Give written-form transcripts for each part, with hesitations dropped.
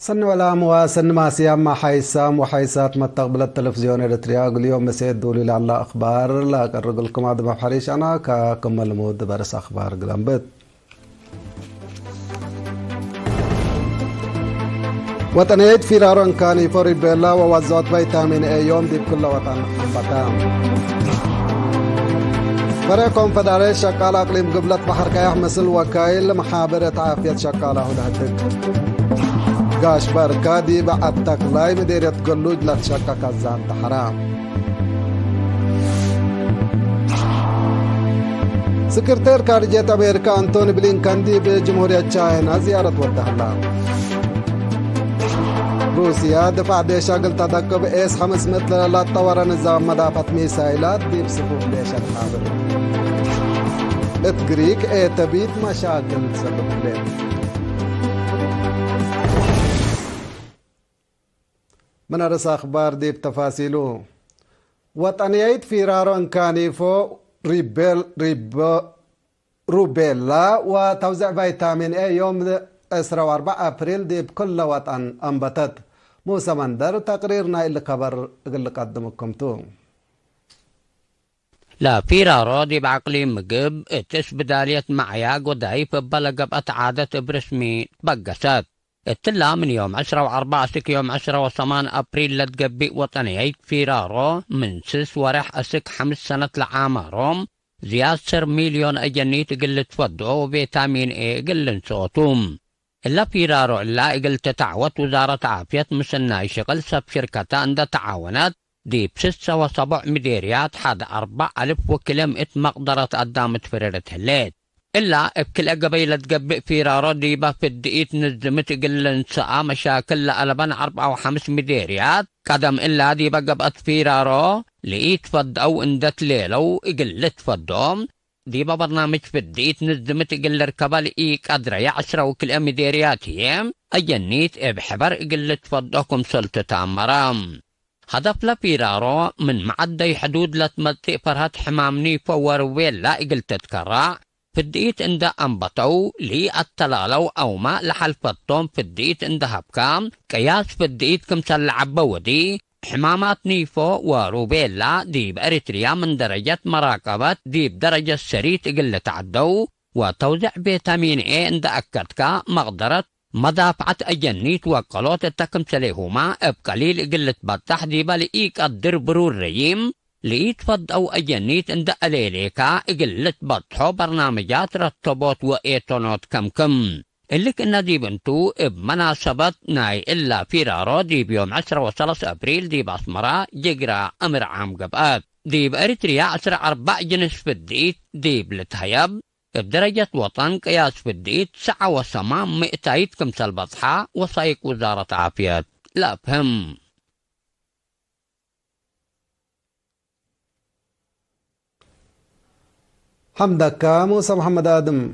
سن ولام وسن ما سيام ما حيسام وحيسات مستقبل التلفزيون الاريتريا اليوم مسيد دولي لعلا اخبار لا اقرق لكم هذا ما بحريش انا ككمل مود برس اخبار قلمبت وطنيت فيرارون كاني فوري بيلا ووزوت فيتامين اي يوم دي بكل وطن بطام فريق كونفدرالية شقالة اقليم قبلة بحر كياح مثل وكايل محابرة عافية شقالة هدهدك قاش بركادي بعد تقلاي مديرية قلوج لا تشكك الزان حرام سكرتير خارجية أمريكا أنتوني بلينكان دي بجمهورية تشاينا زيارة ودهلا روسيا دفع ديشا قلت تدقب إيس 500 لا تطور نظام مدافع ميسايلات دي بصفوف ديشا الحاضر اتقريك ايه تبيت مشاكل تسبب لين من أرس أخبار دي بتفاصيله وطنيت فيرارون كانيفو روبيلا وتوزيع فيتامين اي يوم 4 أبريل دي بكل وطن أنبتت موسى مندر تقريرنا اللي خبر اللي قدمكم تو لا فيرارو دي بعقلي مقب اتس بدالية معياق ودايف بلقب اتعادت برسمي بقسات التلا من يوم 10 و4 سك يوم 10 و8 أبريل لتقبي وطنيت فيرارو من سس ورح أسك 5 سنة لعامروم زياسر مليون أجني تقل تفضو وفيتامين اي قل صوتوم إلا فيرارو إلا قل تتعوت وزارة عافية مسناي شغل سب شركة عند تعاونات دي بستة وسبع مديريات حد 4000 وكلمة مقدرة قدامت فريرة هليت إلا بكل قبيلة تقبئ فيرارو ديبا في الدقيت نزمت قلن ساعة مشاكل لألبن 4 و5 مديريات قدم إلا ديبا قبأت فيرارو لقيت فد أو اندت ليلو قلت فدوم ديبا برنامج في الدقيت نزمت قل ركبا لقيك أدري 10 وكل مديريات هيم أجنيت بحبر قلت فدوكم سلطة تامرام هدف لفيرارو من معدي حدود لتمتئ فرهت حمامني فور ويلا قلت تتكرع في الدقيت عند أنبطو لي التلالو أو ما لحلفتهم في الدقيت عند هبكام قياس في الدقيت كم سلعب ودي حمامات نيفو وروبيلا دي بأريتريا من درجة مراقبة دي بدرجة سريت قلة عدو وتوزيع فيتامين اي عند أكدكا مقدرة مدافعة أجنيت وقلوت التكمسليهما بقليل قلة بطح دي بلئيك الدر برور ريم لقيت فض أو أجنيت عند أليليكا قلت بطحو برنامجات رتبوت وإيتونوت كم اللي كنا دي بنتو بمناسبة ناي إلا فيرارو دي بيوم 10 أبريل دي باسمرا جقرا أمر عام قبقات دي بأريتريا 4 جنس في الديت دي بلتهيب بدرجة وطن قياس في الديت 9 و8 كمسل بطحة وصايق وزارة عافية لا فهم حمدك موسى محمد آدم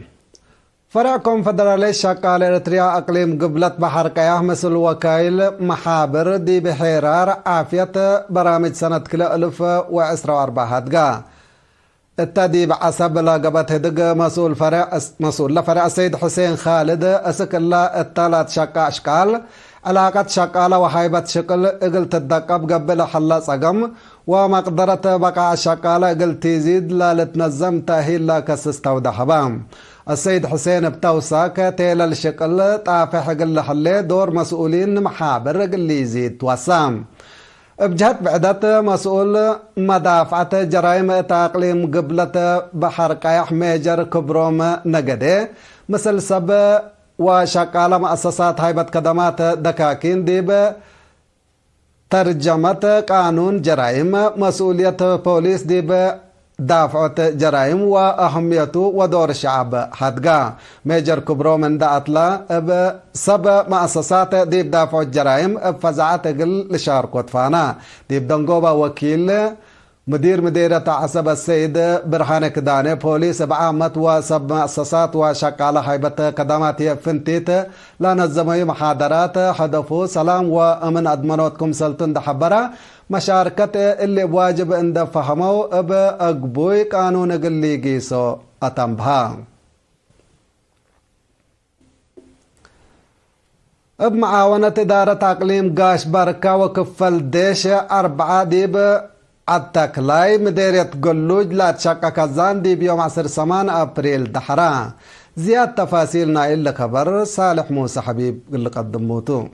فرع كونفدرالية شقال إريتريا أقليم قبلة بحر كياه مثل وكايل محابر دي بحيرار عافية برامج سنة كلا 1024 هدقا التديب عصب لقبت هدق مسؤول لفرع السيد حسين خالد أسك الله الثلاث شقا أشكال علاقة شقالة وحيبة شكل اقل تدقب قبل حلا صقم ومقدرة بقاء شقالة اقل تزيد لا لتنظم تاهيل لا كسستودح بام السيد حسين بتوساك تيل الشكل طافح قل حلي دور مسؤولين محابر قل يزيد وسام بجهة بعدت مسؤول مدافعة جرائم تقليم قبلة بحر قيح ميجر كبروم نقدي مثل سب وشقالة مؤسسات هيبة خدمات دكاكين ديب ترجمة قانون جرائم مسؤولية بوليس ديب دافعة جرائم وأهميته ودور الشعب حدقا ميجر كبرو من داتلا بسب مؤسسات ديب دافع الجرائم بفزعات قل لشاركوت فانا ديب دنقوبا وكيل مديرة عصب السيد برهان كداني بوليس بعامة وسب مؤسسات وشقالة هيبة خدمات فنتيت لا نظمي محاضرات هدفو سلام وأمن أدمنوتكم سلطن دحبرة مشاركة اللي بواجب عند فهمو بأقبوي قانون قلي قيسو أتنبها بمعاونة إدارة أقليم قاش بركة وكفل ديش 4 ديب عالتكلاي مديرية قلوج لا تشكك الزان ديب يوم 10 أبريل دحرا. زياد تفاصيلنا إلا خبر صالح موسى حبيب قل قدموتو.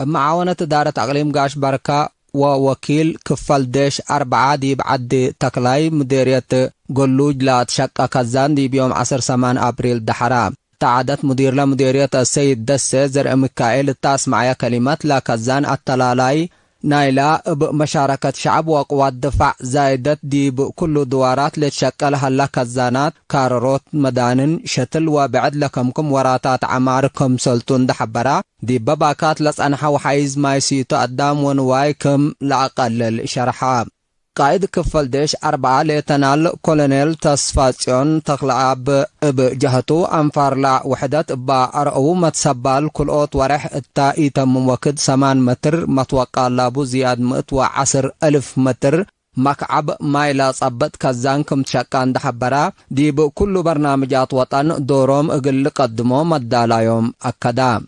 معاونة إدارة أقليم قاش بركة ووكيل كفل ديش 4 ديب عد تكلاي مديرية قلوج لا تشكك الزان ديب يوم 10 أبريل دحرا. تعدت مديرية السيد دسة زرع ميكائيل التاس معايا كلمات لا كزان التلالاي نايلا بمشاركة شعب وقوات دفاع زايدت دي بكل دوارات لتشكلها لكزانات كارروت مدانن شتل وبعد لكمكم وراتات عماركم سلطون دحبرا دي بباكات لسأنحا وحيز مايسيتو قدام ونواي كم لأقلل شرحا. قائد كفل ديش 4 ليتنال كولونيل تصفاتيون تخلع بجهتو أنفار لا وحدات بأرأو متسبال كل أوت ورح التائي تم وكد 8 متر متوقع لابو زياد 110,000 متر مكعب مايلا صبت كزان كم تشكان دحبرا دي بكل برنامجات وطن دوروم اقل قدمو مدالا يوم أكدا.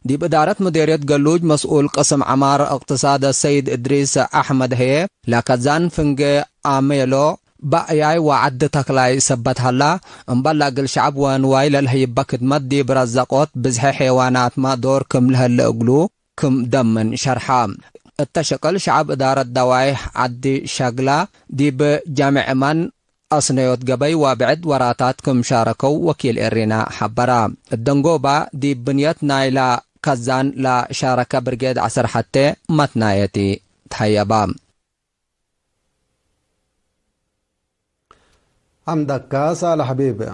دي بإدارة مديرية قلوج مسؤول قسم عمار اقتصاد السيد إدريس أحمد هي لكزان فنجي آميلو بأياي وعد تكلاي سبت هلا انبلغ الشعب وانواي للهيبا كدمت دي برزاقوت بزح حيوانات ما دور كم لهل اقلو كم دمن شرحام. التشكل شعب إدارة دوايح عدي شغلة دي بجامع من أصنيوت قبي وابعد وراتاتكم شاركوا وكيل إرينا حبرا. الدنقوبة دي بنيت نايلا كزان لا شاركة برقيد 10 حتى متنايتي تحيبا. حمدك صالح حبيبي.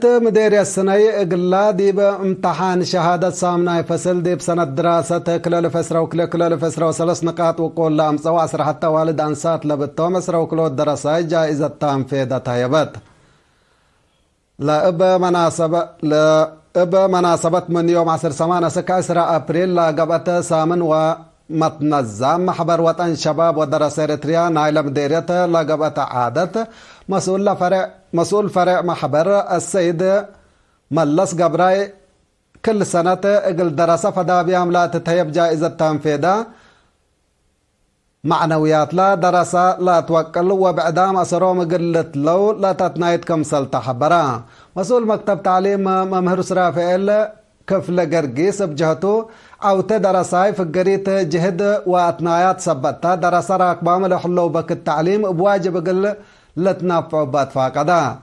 مديرية السنة إقلا ديب امتحان شهادة سامنا فصل ديب سنة دراسة كلال فسرة وكلال فسرة و3 نقاط وقول لأمس وعسر حتى والد أنسات لبتو مسرة وكلو الدراسة جائزة تنفيذة تهيبت. لا إبا مناسبة من يوم 10 أبريل لقبت سامن ومتنظم محبر وطن شباب ودراسة إريتريا نايل مديرية لقبت عادة مسؤول فرع محبر السيد ملس قبراي كل سنة اقل دراسة فدا بيعملات تهيب جائزة تنفيذة معنويات لا دراسة لا توكل وبعدام أسروم قلت لو لا تتنايت كمسل تحبرا. مسؤول مكتب تعليم ممهر سرافيل كفل قرقيس بجهته أو تدرساي في قريت جهد واتنايات سبتها دراسة راكبام لحلو بك التعليم بواجب قل لتنافع باتفاقدا.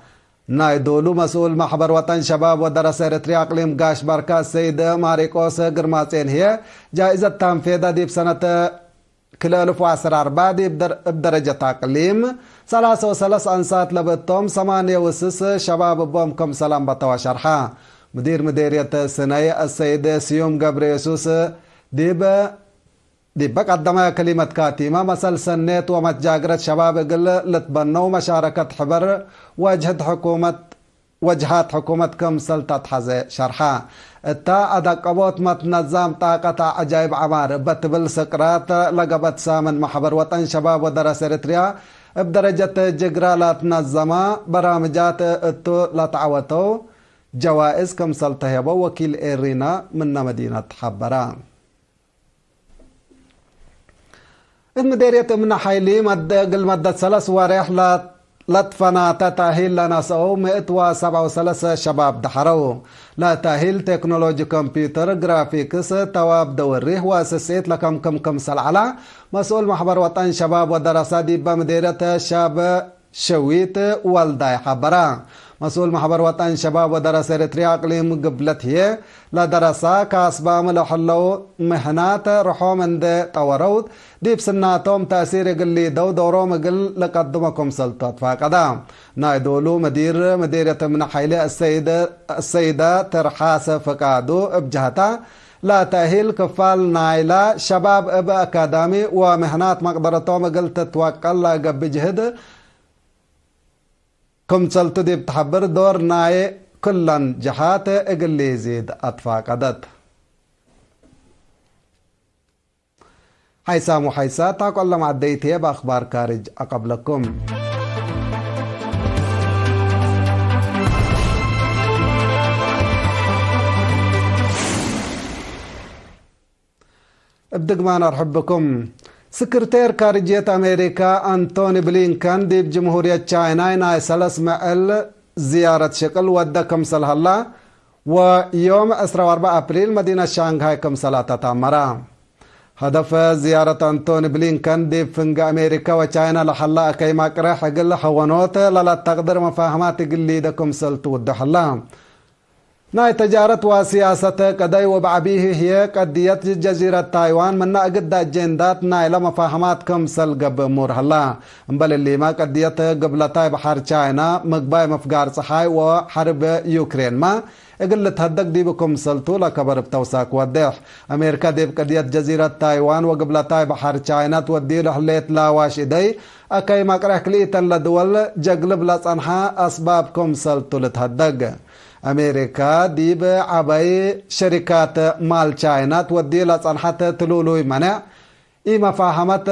نايدولو مسؤول محبر وطن شباب ودراسة إريتريا أقليم قاش بركة السيد ماريكوس قرماسين هي جائزة تنفيذة دي بسنة كلال 10 دي بدرجة أقليم 3 أنسات لبتهم 8 شباب بومكم سلام بطوى شرحا. مديرية السنية السيد سيوم قبريسوس ديب قدم كلمة كاتمة مسل سنيت ومتجاقرة شباب قل لتبنوا مشاركة حبر وجهات حكومتكم سلطة حزي شرحا. التا أدقبوت متنظم طاقة عجائب عمار بتبل سكرات لقبت سامن محبر وطن شباب ودراسة إريتريا بدرجة جقرة لا تنظم برامجات اتو لا تعوتو جوائز كم سلطة يبو وكيل إيرينا من مدينة حبران. المديرية من حيلي مدة 3 وريح لطفنا تتاهيل لناسو 137 شباب دحرو لا تاهيل تكنولوجي كمبيوتر جرافيكس تواب دوريه واسسيت لكم كم سلعلا. مسؤول محبر وطن شباب ودراسة دي بمديرية شاب شويت والداي حبران. مسؤول محبر وطن شباب ودراسة إريتريا أقليم قبلت هي لدراسة كاسبام لحلو مهنات رحو من دي طورود دي بسناتهم تأثير قلي دوروم قل لقدمكم سلطات فاقدا. نايدولو مديرية من حيلي السيدة ترحاس فقادو بجهتا لا تأهيل كفال نايلة شباب أكاديمي ومهنات مقدرتهم قل تتوكل لقب جهد كم سلطة دي بتحبر دور ناي كلن جهات اقل يزيد اتفاقدت. حيسام وحيسا تاقل مع الديتية بأخبار كارج أقبلكم. بدقمان أرحب بكم. سكرتير خارجية أمريكا أنتوني بلينكن دي بجمهورية تشاينا ناي سلس معل زيارة شكل ودكم سلهلا ويوم 14 أبريل مدينة شانغهاي كم صلاة تامرا. هدف زيارة أنتوني بلينكن دي فنج أمريكا وتشاينا لحلا كيما كرح قل حوانوت لا تقدر مفاهمات قلي دكم سلت ودحلا. ناي تجارة وسياسة قدي وبعبيه هي قدية جزيرة تايوان من أجد أجندات ناي لما فاهمات كم سلقب أمور هلا بل اللي ما قدية قبل تاي بحر تشاينا مقباي مفقار صحاي وحرب يوكرين ما اقل تهدق دي بكم سلطو لكبر بتوساك وديح أمريكا دي بقدية جزيرة تايوان وقبل تاي بحر تشاينا تودي لحليت لا واش إدي أكاي مقرح كليتا لدول جقلب لصنحا أسبابكم سلطو لتهدق. أمريكا دي بعباي شركات مال تشاينا تودي لصنحة تلولوي منع إما فاهمت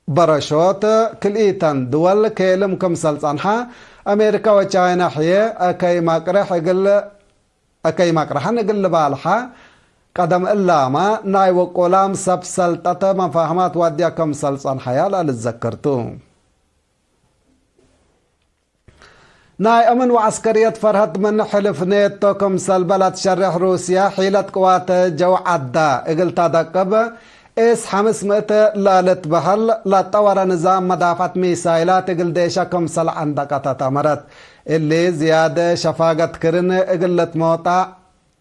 برشوت كليتا دول كيلمكم سلطنحا أمريكا وتشاينا حيه أكاي مقرح نقل بالحا قدم إلا ما ناي وقولام سب سلطة مفاهمات وديكم سلطنحا لا لتذكرتو. ناي أمن وعسكرية فرهد من حلف نيتو كم سلبلت شرح روسيا حيلة قوات جو عدا اقل تدقب إس 500 لالت بحل لا طور نظام مدافعة ميسايلات اقل ديشا كم سل عندك تتمرت اللي زيادة شفاقت كرن اقلت موطع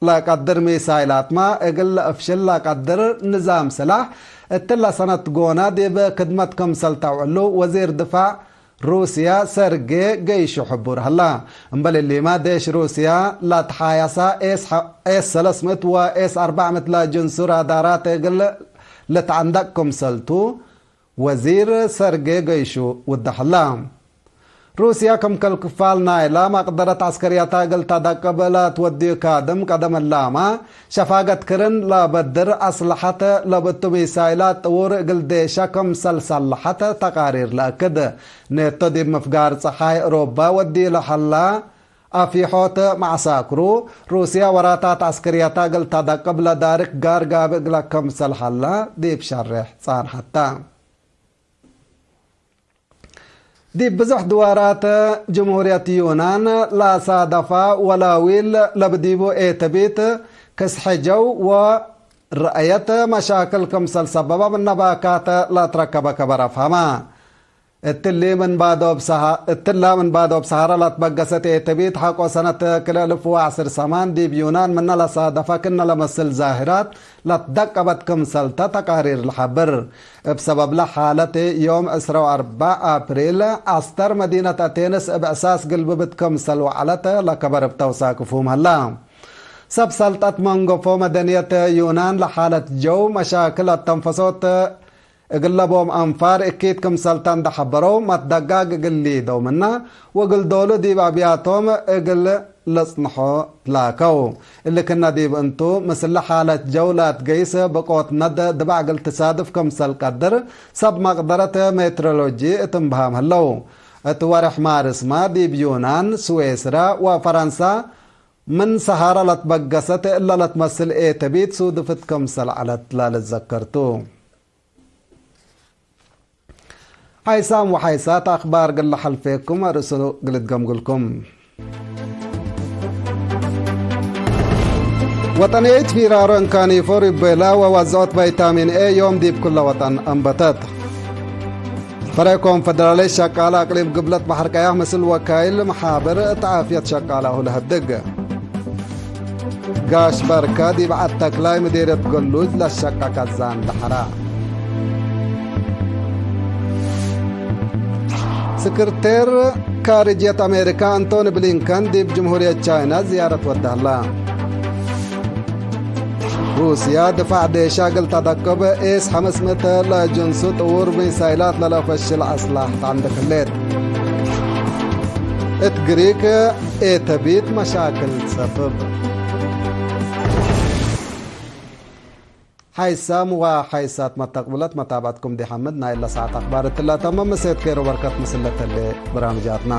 لا قدر ميسايلات ما اقل افشل لا قدر نظام سلاح اتلا سنة قونا دي بكدمت كم سل تعولو وزير دفاع روسيا سرجي جيش حبور هلا امبل اللي ما ديش روسيا لا تحايسا اس 300 و اس 400 لا جنسور دارات يقل لتعندكم سلتو وزير سرجي جيشو ودحلا روسيا كم كالكفال نايلا ما قدرت عسكرياتا قلتا دقب لا تودي قدم اللاما شفاقت كرن لا بدر أصلحة لا بتو ميسايلات طور قل ديشا كم سلصلحة تقارير لأكد نيتو دي مفقار صحاي أوروبا ودي لحلا أفي حوت مع ساكرو روسيا وراتات عسكرياتا قلتا دقب لا دارك قار قابق لكم سلحلا دي بشرح صار حتى دي بزح دوارات جمهورية يونان لا صادفة ولا ويل لبديبو ايتبيت كسحجو ورأيت مشاكل كمسل سببا من نباكات لا تركب كبر فهما التلا من بعده بسهارة لا تبقست ايتبيت حقو سنة كلا 1010 دي بيونان من لا صادفة كنا لمسل ظاهرات لا تدقبت كمسلتا تقارير الحبر بسبب لحالة يوم 14 أبريل أستر مدينة أتينس بأساس قلب كمسل وعلته لكبر بتوساك فهم هلا سب سلطة منغوفو مدنية يونان لحالة جو مشاكل التنفسات اقلبهم انفار اكيد كم سلطان دحبرو ما تدقاق قلي دو منا وقل دولو دي بابياتهم اقل لصنحو تلاكو اللي كنا ديب انتو مثل حالة جولات قيس بقوت ند دبع قل تصادف كم سل قدر سب مقدرة مترولوجي اتنبهام هلو اتوارح مارس ما ديب يونان سويسرا وفرنسا من سهارة لتبقست الا لتمثل ايه تبيت سودفت كم سل على تلال اتذكرتو. حيسام وحيسات أخبار قل حلفيكم أرسلوا قلت قمقلكم وطنيت في رارون كان يفور بلا ووزعت فيتامين اي يوم دي بكل وطن أنبتت فريقهم فدرالي شقالة أقليم قبلت بحر كياه مثل وكايل محابر تعافية شقالة لهالدق قاش بركة دي بعد تكلاي مديرة قلوج للشقة كزان دحرا سكرتير خارجية أمريكا أنتوني بلينكن دي بجمهورية تشاينا زيارة ودهلا روسيا دفع ديشا قل تدقب إيس 500 لجنسو طور ميسايلات للفش الأصلاح عندك الليل اتقريك ايتبيت مشاكل سبب حيسام وحيسات ما تقبلت متابعتكم دي حمدنا إلا ساعة أخبار التلا تمام مسيت كيرو بركات مسلة اللي برامجاتنا